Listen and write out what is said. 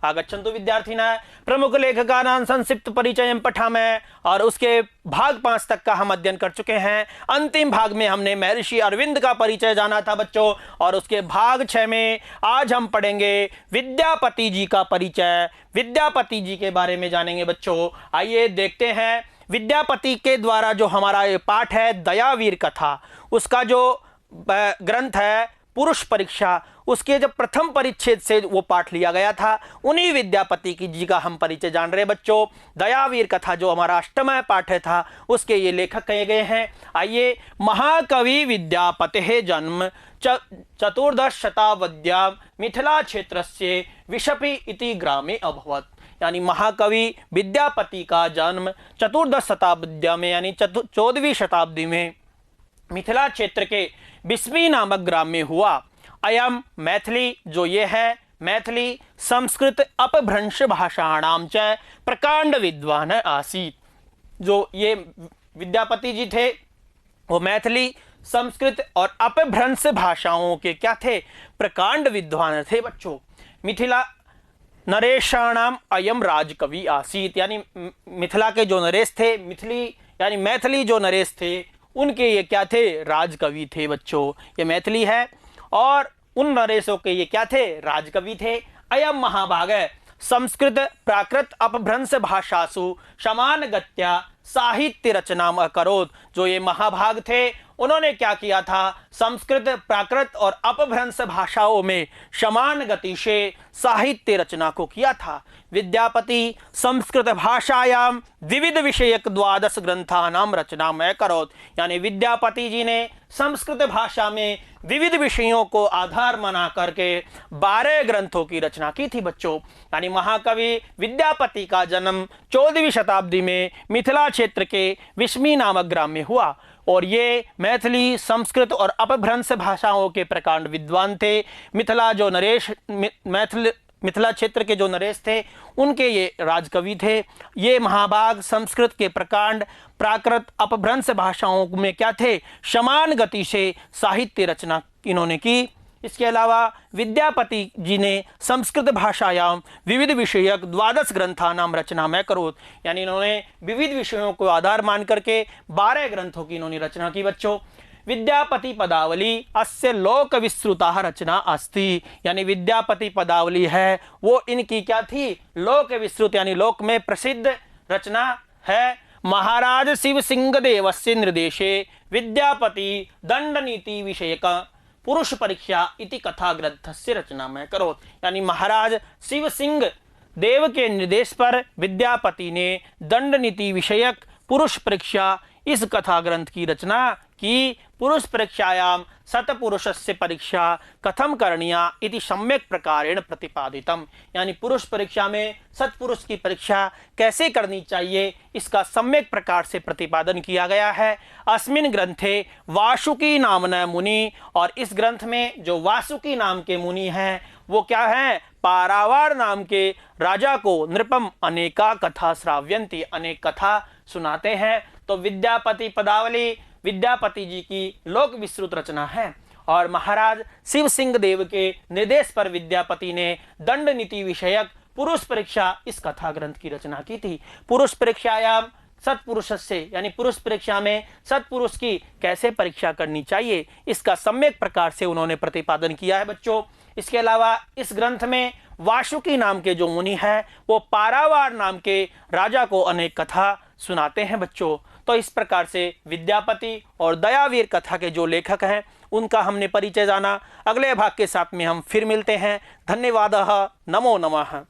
आगच्छन्तु विद्यार्थिनः। प्रमुख लेखकानां संक्षिप्त परिचयं पठामः और उसके भाग 5 तक का हम अध्ययन कर चुके हैं। अंतिम भाग में हमने महर्षि अरविंद का परिचय जाना था बच्चों, और उसके भाग 6 में आज हम पढ़ेंगे विद्यापति जी का परिचय। विद्यापति जी के बारे में जानेंगे बच्चों। आइए देखते हैं विद्यापति के द्वारा जो हमारा ये पाठ है दयावीर कथा, उसका जो ग्रंथ है पुरुष परीक्षा, उसके जब प्रथम परिच्छेद से वो पाठ लिया गया था, उन्हीं विद्यापति की जी का हम परिचय जान रहे हैं बच्चों। दयावीर कथा जो हमारा अष्टम पाठ था, उसके ये लेखक कहे गए हैं। आइए, महाकवि विद्यापतेः जन्म चतुर्दश शताब्द्यां मिथिला क्षेत्रस्य विशपि इति ग्रामे अभवत्। यानी महाकवि विद्यापति का जन्म चतुर्दश शताब्दी में यानी 14वीं शताब्दी में मिथिला क्षेत्र के विस्मी नामक ग्राम में हुआ। अयम मैथिली, जो ये है मैथिली संस्कृत अपभ्रंश भाषाणाम च प्रकांड विद्वान आसीत। जो ये विद्यापति जी थे वो मैथिली, संस्कृत और अपभ्रंश भाषाओं के क्या थे? प्रकांड विद्वान थे बच्चों। मिथिला नरेशाणाम अयम राजकवि आसीत, यानी मिथिला के जो नरेश थे, मिथिली यानी मैथिली जो नरेश थे, उनके ये क्या थे? राजकवि थे बच्चों। ये मैथिली है और उन नरेशों के ये क्या थे? राजकवि थे। अयम महाभाग संस्कृत प्राकृत अपभ्रंश भाषासु समान गत्या साहित्य रचना अकरोत। जो ये महाभाग थे, उन्होंने क्या किया था? संस्कृत प्राकृत और अपभ्रंश भाषाओं में समान गति से साहित्य रचना को किया था। विद्यापति संस्कृत भाषायां विविध विषयक 12 ग्रंथानां रचना अकरोत। यानी विद्यापति जी ने संस्कृत भाषा में विविध विषयों को आधार बना करके 12 ग्रंथों की रचना की थी बच्चों। यानी महाकवि विद्यापति का जन्म 14वीं शताब्दी में मिथिला क्षेत्र के विस्मी नामक ग्राम में हुआ, और ये मैथिली संस्कृत और अपभ्रंश भाषाओं के प्रकांड विद्वान थे। मिथिला जो नरेश मिथिला क्षेत्र के जो नरेश थे, उनके ये राजकवि थे। ये महाभाग संस्कृत के प्रकांड प्राकृत अपभ्रंश भाषाओं में क्या थे? समान गति से साहित्य रचना इन्होंने की। इसके अलावा विद्यापति जी ने संस्कृत भाषायां विविध विषयक 12 ग्रंथानां रचना अकरोत। यानी इन्होंने विविध विषयों को आधार मान करके 12 ग्रंथों की इन्होंने रचना की बच्चों। विद्यापति पदावली अस्य लोक विस्तृता रचना अस्ति। यानी विद्यापति पदावली है वो इनकी क्या थी? लोक विस्तृत यानी लोक में प्रसिद्ध रचना है। महाराज शिव सिंह देवस्य निर्देशे विद्यापति दंड नीति विषयक पुरुष परीक्षा इति कथा ग्रंथस्य रचना में करोत। यानी महाराज शिव सिंह देव के निर्देश पर विद्यापति ने दंड नीति विषयक पुरुष परीक्षा इस कथा ग्रंथ की रचना की। पुरुष परीक्षायां सतपुरुषस्य परीक्षा कथम करणीया इति सम्यक प्रकारेण प्रतिपादितम। यानी पुरुष परीक्षा में सतपुरुष की परीक्षा कैसे करनी चाहिए, इसका सम्यक प्रकार से प्रतिपादन किया गया है। अस्मिन् ग्रंथे वासुकी नामन मुनि, और इस ग्रंथ में जो वासुकी नाम के मुनि हैं वो क्या हैं? पारावार नाम के राजा को नृपम अनेका कथा श्राव्यन्ति, अनेक कथा सुनाते हैं। तो विद्यापति पदावली विद्यापति जी की लोक विस्तृत रचना है, और महाराज शिव सिंह देव के निर्देश पर विद्यापति ने दंड नीति विषयक पुरुष परीक्षा इस कथा ग्रंथ की रचना की थी। पुरुष परीक्षायां सत्पुरुष से, यानी पुरुष परीक्षा में सत्पुरुष की कैसे परीक्षा करनी चाहिए, इसका सम्यक प्रकार से उन्होंने प्रतिपादन किया है बच्चों। इसके अलावा इस ग्रंथ में वासुकी नाम के जो मुनि है वो पारावार नाम के राजा को अनेक कथा सुनाते हैं बच्चों। तो इस प्रकार से विद्यापति और दयावीर कथा के जो लेखक हैं उनका हमने परिचय जाना। अगले भाग के साथ में हम फिर मिलते हैं। धन्यवाद। नमो नमः।